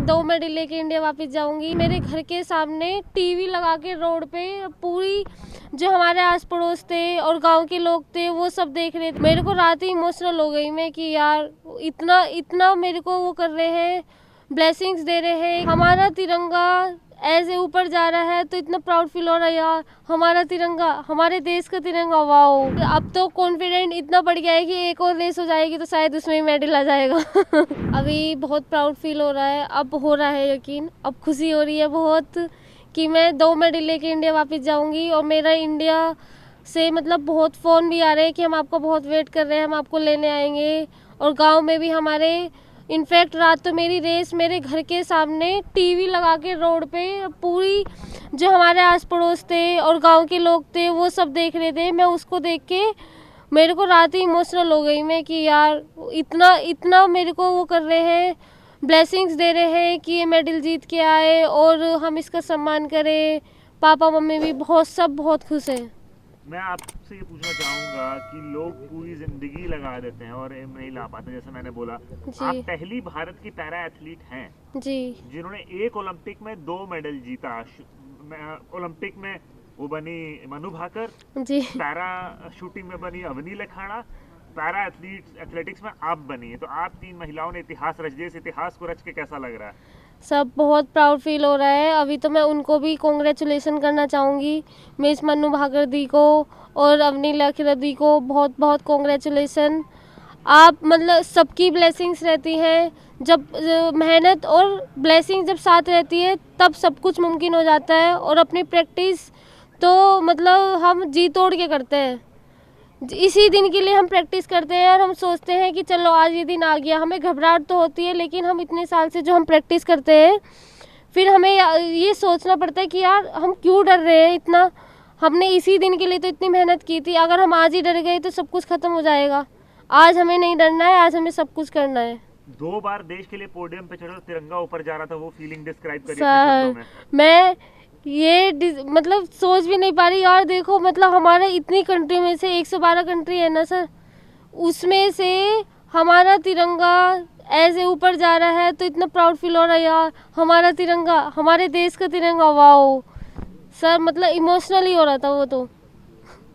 मैं 2 मेडल लेके इंडिया वापस जाऊंगी। मेरे घर के सामने टीवी लगा के रोड पे पूरी जो हमारे आस पड़ोस थे और गांव के लोग थे वो सब देख रहे थे। मेरे को रात ही इमोशनल हो गई मैं कि यार इतना इतना मेरे को वो कर रहे हैं, ब्लेसिंग्स दे रहे हैं। हमारा तिरंगा ऐसे ऊपर जा रहा है तो इतना प्राउड फील हो रहा है यार, हमारा तिरंगा, हमारे देश का तिरंगा। वाओ, अब तो कॉन्फिडेंट इतना बढ़ गया है कि एक और रेस हो जाएगी तो शायद उसमें मेडल आ जाएगा। अभी बहुत प्राउड फील हो रहा है, अब हो रहा है यकीन, अब खुशी हो रही है बहुत कि मैं 2 मेडल लेके इंडिया वापस जाऊंगी। और मेरा इंडिया से मतलब बहुत फ़ोन भी आ रहे हैं कि हम आपका बहुत वेट कर रहे हैं, हम आपको लेने आएंगे। और गांव में भी हमारे, इनफैक्ट रात तो मेरी रेस मेरे घर के सामने टीवी लगा के रोड पे पूरी जो हमारे आस पड़ोस थे और गांव के लोग थे वो सब देख रहे थे। मैं उसको देख के मेरे को रात ही इमोशनल हो गई मैं कि यार इतना इतना मेरे को वो कर रहे हैं, ब्लेसिंग्स दे रहे हैं कि ये मेडल जीत के आए और हम इसका सम्मान करें। पापा मम्मी भी सब बहुत खुश हैं। मैं आपसे ये पूछना चाहूँगा कि लोग पूरी जिंदगी लगा देते हैं और नहीं ला पाते, जैसे मैंने बोला आप पहली भारत की पैरा एथलीट हैं जी, जिन्होंने एक ओलंपिक में 2 मेडल जीता। ओलंपिक में वो बनी मनु भाकर जी, पैरा शूटिंग में बनी अवनी लखाड़ा, पैरा एथलेटिक्स में आप बनी है। तो आप 3 महिलाओं ने इतिहास रच दिया। इस इतिहास को रच के कैसा लग रहा है? सब बहुत प्राउड फील हो रहा है। अभी तो मैं उनको भी कॉन्ग्रेचुलेसन करना चाहूँगी, मिस मन्नू भाकर दी को और अवनी लखेड़ा दी को बहुत बहुत कॉन्ग्रेचुलेसन। आप मतलब सबकी ब्लेसिंग्स रहती हैं, जब मेहनत और ब्लेसिंग जब साथ रहती है तब सब कुछ मुमकिन हो जाता है। और अपनी प्रैक्टिस तो मतलब हम जी तोड़ के करते हैं, इसी दिन के लिए हम प्रैक्टिस करते हैं और हम सोचते हैं कि चलो आज ये दिन आ गया। हमें घबराहट तो होती है लेकिन हम इतने साल से जो हम प्रैक्टिस करते हैं फिर हमें ये सोचना पड़ता है कि यार हम क्यों डर रहे हैं इतना, हमने इसी दिन के लिए तो इतनी मेहनत की थी। अगर हम आज ही डर गए तो सब कुछ ख़त्म हो जाएगा। आज हमें नहीं डरना है, आज हमें सब कुछ करना है। 2 बार देश के लिए पोडियम पे चढ़ो, तिरंगा ऊपर जा रहा था, वो फीलिंग डिस्क्राइब करिए सर अपने शब्दों में। मैं ये मतलब सोच भी नहीं पा रही यार। देखो मतलब हमारा इतनी कंट्री में से 112 कंट्री है ना सर, उसमें से हमारा तिरंगा ऐसे ऊपर जा रहा है तो इतना प्राउड फील हो रहा है यार, हमारा तिरंगा, हमारे देश का तिरंगा। वाओ सर, मतलब इमोशनल ही हो रहा था वो तो।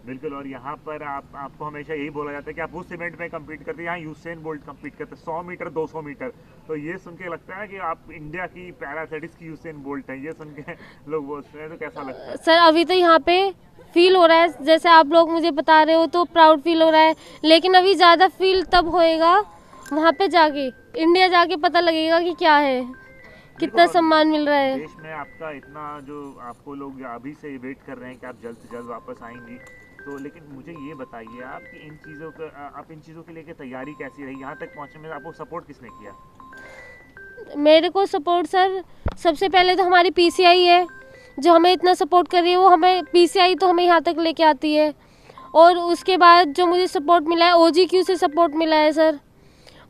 बिल्कुल। और यहाँ पर आपको हमेशा यही बोला जाता है कि आप उस इवेंट में कम्पीट करते हैं, यहाँ यूसेन बोल्ट कम्पीट करते हैं 100 मीटर 200 मीटर। तो ये सुन के लगता है कि आप इंडिया की पैरा एथलेटिक्स की यूसेन बोल्ट हैं, ये सुन के लोग बोलते हैं। तो कैसा लगता है सर? अभी तो यहाँ पे फील हो रहा है, जैसे आप लोग मुझे बता रहे हो तो प्राउड फील हो रहा है, लेकिन अभी ज़्यादा फील तब होएगा वहाँ पे जाके, इंडिया जाके पता लगेगा कि क्या है, कितना सम्मान मिल रहा है। देश में आपका इतना जो आपको लोग अभी से वेट कर रहे हैं कि आप जल्द से जल्द वापस आएंगी। तो लेकिन मुझे ये बताइए आप कि आप इन चीज़ों के लिए तैयारी कैसी रही, यहाँ तक पहुँचने में आपको सपोर्ट किसने किया? मेरे को सपोर्ट सर सबसे पहले तो हमारी पीसीआई है जो हमें इतना सपोर्ट कर रही है। वो हमें पीसीआई तो हमें यहाँ तक लेके आती है। और उसके बाद जो मुझे सपोर्ट मिला है ओजीक्यू से सपोर्ट मिला है सर।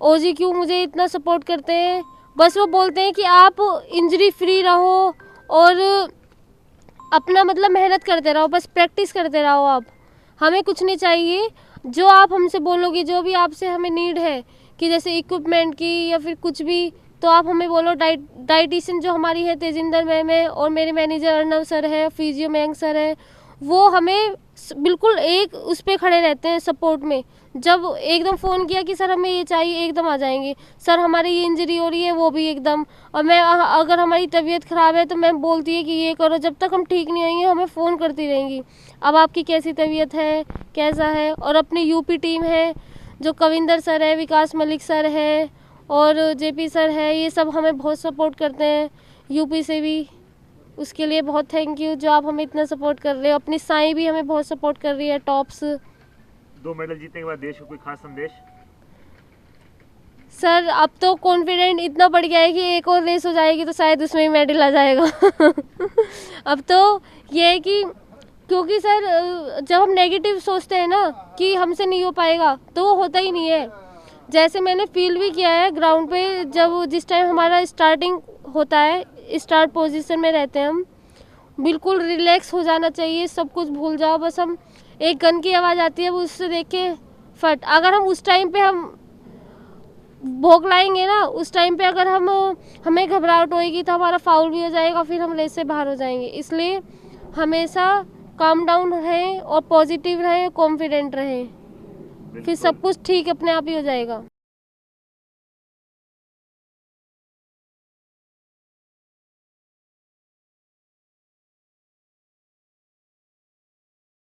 ओजीक्यू मुझे इतना सपोर्ट करते हैं, बस वो बोलते हैं कि आप इंजरी फ्री रहो और अपना मतलब मेहनत करते रहो, बस प्रैक्टिस करते रहो। आप हमें कुछ नहीं चाहिए, जो आप हमसे बोलोगे, जो भी आपसे हमें नीड है कि जैसे इक्विपमेंट की या फिर कुछ भी, तो आप हमें बोलो। डाइटिशियन जो हमारी है तेजिंदर मैम है और मेरे मैनेजर अर्नव सर है, फिजियो मयंक सर है, वो हमें बिल्कुल एक उस पर खड़े रहते हैं सपोर्ट में। जब एकदम फ़ोन किया कि सर हमें ये चाहिए, एकदम आ जाएंगे। सर हमारी ये इंजरी हो रही है, वो भी एकदम। और मैं अगर हमारी तबीयत ख़राब है तो मैम बोलती है कि ये करो, जब तक हम ठीक नहीं होंगे हमें फ़ोन करती रहेंगी, अब आपकी कैसी तबीयत है, कैसा है। और अपनी यूपी टीम है जो कविंदर सर है, विकास मलिक सर है और जेपी सर है, ये सब हमें बहुत सपोर्ट करते हैं यूपी से भी। उसके लिए बहुत थैंक यू जो आप हमें इतना सपोर्ट कर रहे हो। अपनी साई भी हमें बहुत सपोर्ट कर रही है, टॉप्स। 2 मेडल जीतने के बाद देश को कोई खास संदेश? सर अब तो कॉन्फिडेंट इतना बढ़ गया है कि एक और रेस हो जाएगी तो शायद उसमें ही मेडल आ जाएगा। अब तो ये है कि क्योंकि सर जब हम नेगेटिव सोचते हैं ना कि हमसे नहीं हो पाएगा तो वो होता ही नहीं है। जैसे मैंने फील भी किया है ग्राउंड पे, जब जिस टाइम हमारा स्टार्टिंग होता है, स्टार्ट पोजीशन में रहते हैं हम, बिल्कुल रिलैक्स हो जाना चाहिए, सब कुछ भूल जाओ। बस हम एक गन की आवाज़ आती है वो उससे देख के फट, अगर हम उस टाइम पे हम भोग लाएंगे ना, उस टाइम पे अगर हमें घबराहट होएगी तो हमारा फाउल भी हो जाएगा, फिर हम रेस से बाहर हो जाएंगे। इसलिए हमेशा काम डाउन रहें और पॉजिटिव रहें, कॉन्फिडेंट रहें, फिर सब कुछ ठीक अपने आप ही हो जाएगा।